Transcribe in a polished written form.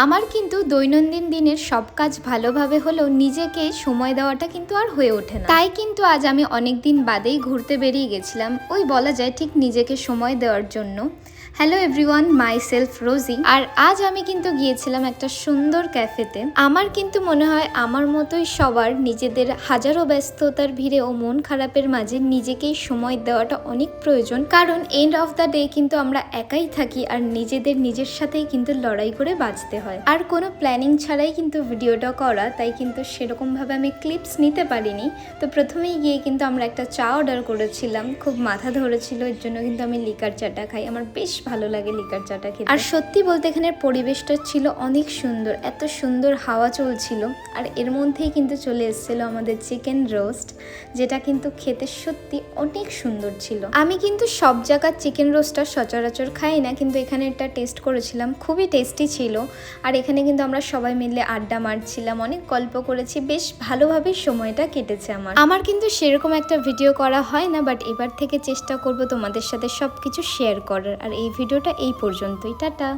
আমার কিন্তু দৈনন্দিন দিনের সব কাজ ভালোভাবে হলেও নিজেকে সময় দেওয়াটা কিন্তু আর হয়ে ওঠে না। তাই কিন্তু আজ আমি অনেক দিন বাদেই ঘুরতে বেরিয়ে গেছিলাম, ওই বলা যায় ঠিক নিজেকে সময় দেওয়ার জন্য। হ্যালো এভরিওয়ান, মাই সেলফ রোজি। আর আজ আমি কিন্তু গিয়েছিলাম একটা সুন্দর ক্যাফেতে। আমার কিন্তু মনে হয় আমার মতোই সবার নিজেদের হাজারো ব্যস্ততার ভিড়ে ও মন খারাপের মাঝে নিজেকেই সময় দেওয়াটা অনেক প্রয়োজন। কারণ এন্ড অফ দ্য ডে কিন্তু আমরা একাই থাকি আর নিজের সাথেই কিন্তু লড়াই করে বাঁচতে হয়। আর কোনো প্ল্যানিং ছাড়াই কিন্তু ভিডিওটা করা, তাই কিন্তু সেরকমভাবে আমি ক্লিপস নিতে পারিনি। তো প্রথমেই গিয়ে কিন্তু আমরা একটা চা অর্ডার করেছিলাম, খুব মাথা ধরেছিল, এর জন্য কিন্তু আমি লিকার চাটা খাই। আমার বেশ ভালো লাগে লিকার চাটা খেতে। আর সত্যি বলতে এখানের পরিবেশটা ছিল অনেক সুন্দর, এত সুন্দর হাওয়া চলছিল। আর এর মধ্যেই কিন্তু চলে এসেছিল আমাদের চিকেন রোস্ট, যেটা কিন্তু খেতে সত্যি অনেক সুন্দর ছিল। আমি কিন্তু সব জায়গার চিকেন রোস্টটা সচরাচর খাই না, কিন্তু এখানে একটা টেস্ট করেছিলাম, খুবই টেস্টি ছিল। আর এখানে কিন্তু আমরা সবাই মিলে আড্ডা মারছিলাম, অনেক গল্প করেছি, বেশ ভালোভাবেই সময়টা কেটেছে আমার কিন্তু সেরকম একটা ভিডিও করা হয় না, বাট এবার থেকে চেষ্টা করব তোমাদের সাথে সব কিছু শেয়ার করার। আর এই ভিডিওটা এই পর্যন্তই, টাটা।